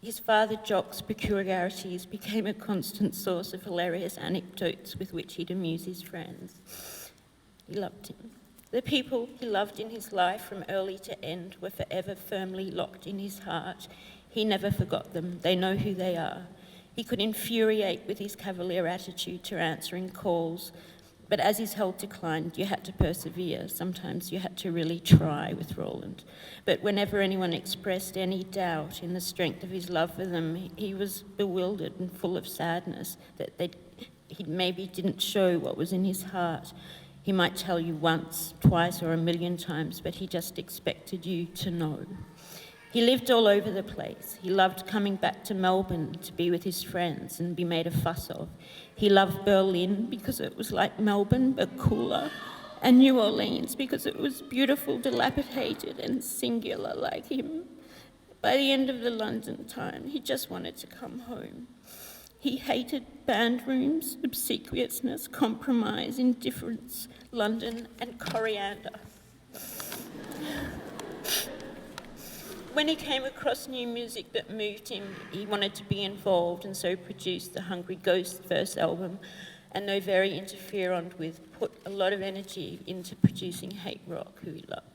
His father Jock's peculiarities became a constant source of hilarious anecdotes with which he'd amuse his friends. He loved him. The people he loved in his life from early to end were forever firmly locked in his heart. He never forgot them. They know who they are. He could infuriate with his cavalier attitude to answering calls, but as his health declined, you had to persevere. Sometimes you had to really try with Roland. But whenever anyone expressed any doubt in the strength of his love for them, he was bewildered and full of sadness that he maybe didn't show what was in his heart. He might tell you once, twice, or a million times, but he just expected you to know. He lived all over the place. He loved coming back to Melbourne to be with his friends and be made a fuss of. He loved Berlin because it was like Melbourne but cooler, and New Orleans because it was beautiful, dilapidated, and singular like him. By the end of the London time, he just wanted to come home. He hated band rooms, obsequiousness, compromise, indifference, London, and coriander. When he came across new music that moved him, he wanted to be involved and so produced the Hungry Ghost first album, and though very interfered with, put a lot of energy into producing Hate Rock, who he loved.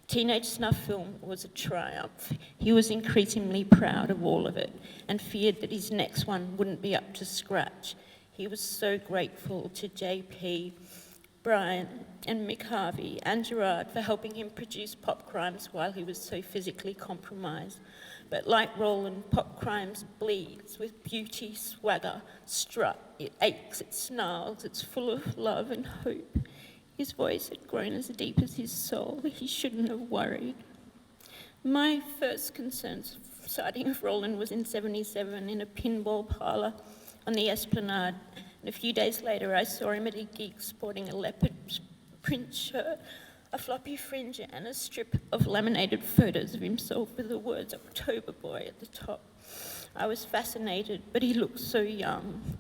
Teenage Snuff Film was a triumph. He was increasingly proud of all of it and feared that his next one wouldn't be up to scratch. He was so grateful to JP, Brian and Mick Harvey and Gerard for helping him produce Pop Crimes while he was so physically compromised. But like Roland, Pop Crimes bleeds with beauty, swagger, strut. It aches, it snarls, it's full of love and hope. His voice had grown as deep as his soul. He shouldn't have worried. My first concern sighting of Roland was in '77 in a pinball parlour on the Esplanade. And a few days later, I saw him at a gig sporting a leopard print shirt, a floppy fringe, and a strip of laminated photos of himself with the words October Boy at the top. I was fascinated, but he looked so young.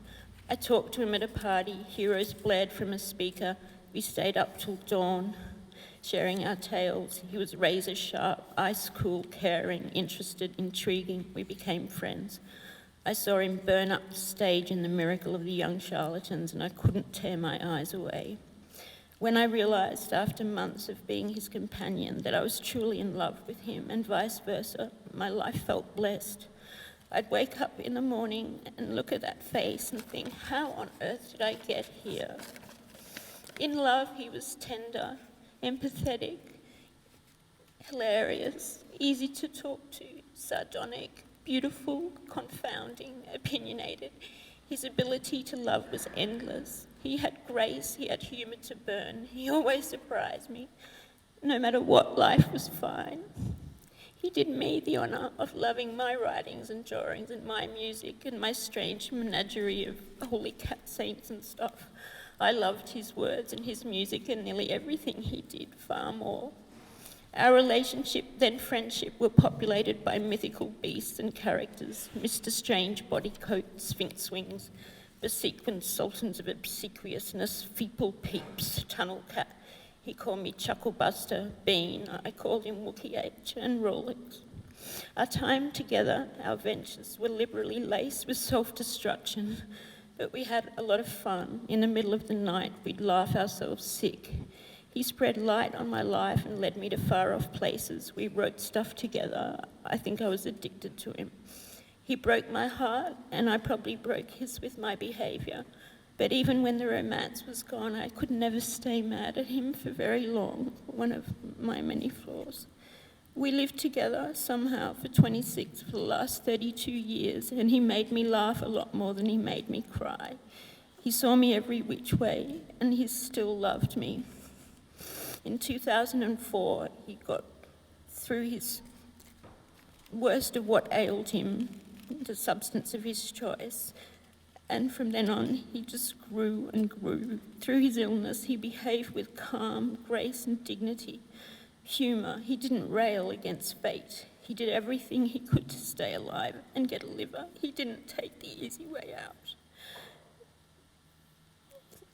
I talked to him at a party. Heroes blared from a speaker. We stayed up till dawn, sharing our tales. He was razor sharp, ice cool, caring, interested, intriguing. We became friends. I saw him burn up the stage in The Miracle of the Young Charlatans, and I couldn't tear my eyes away. When I realised, after months of being his companion, that I was truly in love with him, and vice versa, my life felt blessed. I'd wake up in the morning and look at that face and think, how on earth did I get here? In love, he was tender, empathetic, hilarious, easy to talk to, sardonic, beautiful, confounding, opinionated. His ability to love was endless. He had grace, he had humour to burn. He always surprised me. No matter what, life was fine. He did me the honour of loving my writings and drawings and my music and my strange menagerie of holy cat saints and stuff. I loved his words and his music and nearly everything he did, far more. Our relationship, then friendship, were populated by mythical beasts and characters, Mr. Strange bodycoat, sphinx wings, besequined sultans of obsequiousness, feeple peeps, tunnel cat. He called me Chucklebuster, Bean, I called him Wookie H, and Rolex. Our time together, our ventures, were liberally laced with self-destruction, but we had a lot of fun. In the middle of the night, we'd laugh ourselves sick. He spread light on my life and led me to far-off places. We wrote stuff together. I think I was addicted to him. He broke my heart, and I probably broke his with my behaviour. But even when the romance was gone, I could never stay mad at him for very long, one of my many flaws. We lived together somehow for 26 for the last 32 years, and he made me laugh a lot more than he made me cry. He saw me every which way, and he still loved me. In 2004, he got through his worst of what ailed him, the substance of his choice, and from then on, he just grew and grew. Through his illness, he behaved with calm, grace, and dignity. Humour. He didn't rail against fate. He did everything he could to stay alive and get a liver. He didn't take the easy way out.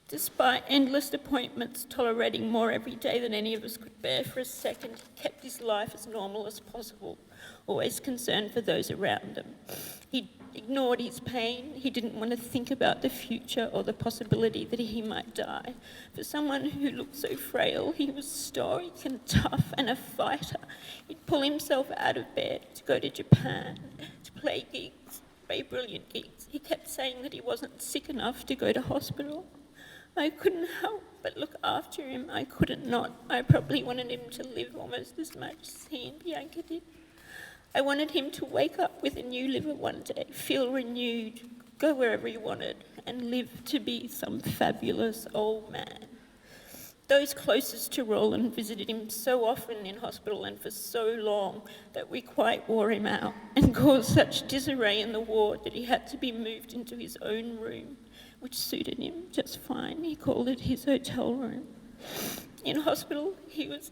Despite endless appointments, tolerating more every day than any of us could bear for a second, he kept his life as normal as possible, always concerned for those around him. He ignored his pain. He didn't want to think about the future or the possibility that he might die. For someone who looked so frail, he was stoic and tough and a fighter. He'd pull himself out of bed to go to Japan, to play gigs, play brilliant gigs. He kept saying that he wasn't sick enough to go to hospital. I couldn't help but look after him. I couldn't not. I probably wanted him to live almost as much as he and Bianca did. I wanted him to wake up with a new liver one day, feel renewed, go wherever he wanted, and live to be some fabulous old man. Those closest to Roland visited him so often in hospital and for so long that we quite wore him out and caused such disarray in the ward that he had to be moved into his own room, which suited him just fine. He called it his hotel room. In hospital, he was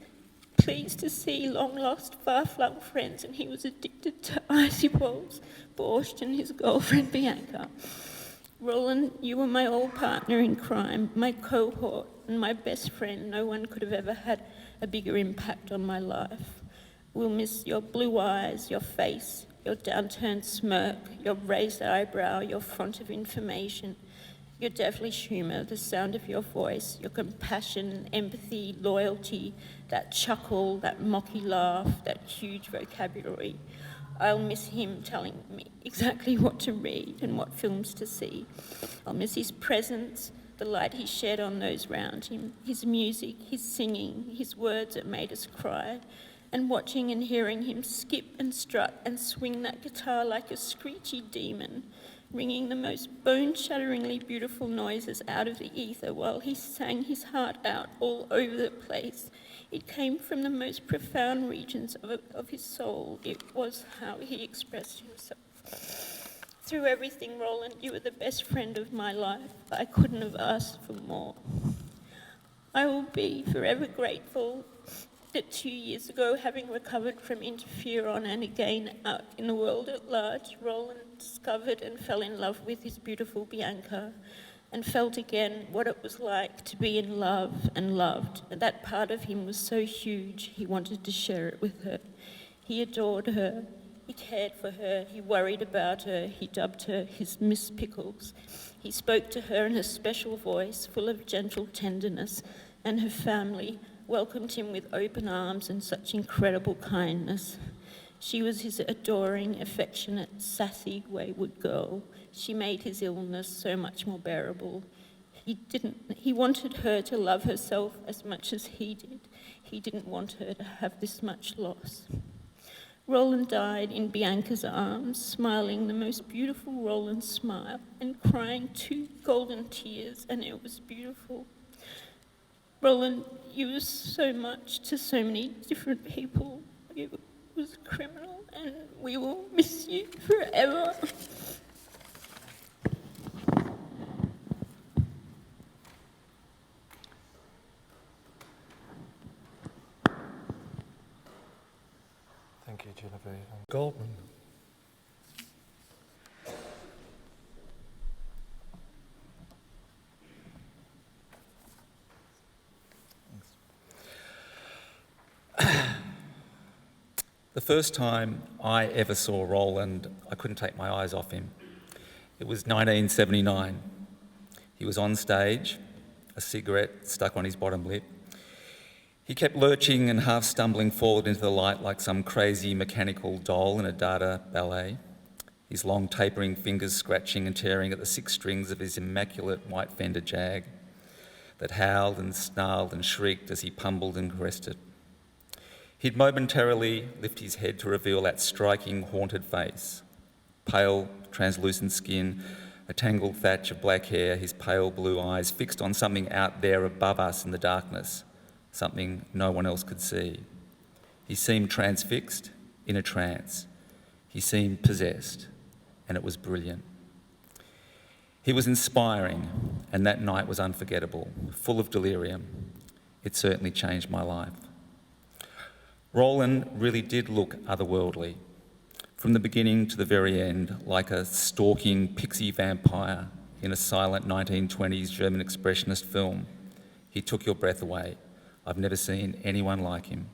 pleased to see long-lost, far-flung friends, and he was addicted to icy balls, Borscht and his girlfriend Bianca. Roland, you were my old partner in crime, my cohort, and my best friend. No one could have ever had a bigger impact on my life. We'll miss your blue eyes, your face, your downturned smirk, your raised eyebrow, your font of information, your devilish humour, the sound of your voice, your compassion, empathy, loyalty, that chuckle, that mocky laugh, that huge vocabulary. I'll miss him telling me exactly what to read and what films to see. I'll miss his presence, the light he shed on those round him, his music, his singing, his words that made us cry, and watching and hearing him skip and strut and swing that guitar like a screechy demon, ringing the most bone-shatteringly beautiful noises out of the ether while he sang his heart out all over the place. It came from the most profound regions of his soul. It was how he expressed himself. Through everything, Roland, you were the best friend of my life. I couldn't have asked for more. I will be forever grateful that 2 years ago, having recovered from interferon and again out in the world at large, Roland discovered and fell in love with his beautiful Bianca and felt again what it was like to be in love and loved. And that part of him was so huge, he wanted to share it with her. He adored her, he cared for her, he worried about her, he dubbed her his Miss Pickles. He spoke to her in a special voice, full of gentle tenderness, and her family welcomed him with open arms and such incredible kindness. She was his adoring, affectionate, sassy, wayward girl. She made his illness so much more bearable. He wanted her to love herself as much as he did. He didn't want her to have this much loss. Roland died in Bianca's arms, smiling the most beautiful Roland smile and crying 2 golden tears, and it was beautiful. Roland, you were so much to so many different people. You was a criminal, and we will miss you forever. Thank you, Genevieve. Goldman. The first time I ever saw Roland, I couldn't take my eyes off him. It was 1979. He was on stage, a cigarette stuck on his bottom lip. He kept lurching and half stumbling forward into the light like some crazy mechanical doll in a Dada ballet, his long tapering fingers scratching and tearing at the 6 strings of his immaculate white Fender Jag that howled and snarled and shrieked as he pummeled and caressed it. He'd momentarily lift his head to reveal that striking, haunted face. Pale, translucent skin, a tangled thatch of black hair, his pale blue eyes fixed on something out there above us in the darkness, something no one else could see. He seemed transfixed, in a trance. He seemed possessed, and it was brilliant. He was inspiring, and that night was unforgettable, full of delirium. It certainly changed my life. Roland really did look otherworldly, from the beginning to the very end, like a stalking pixie vampire. in a silent 1920s German expressionist film. He took your breath away. I've never seen anyone like him.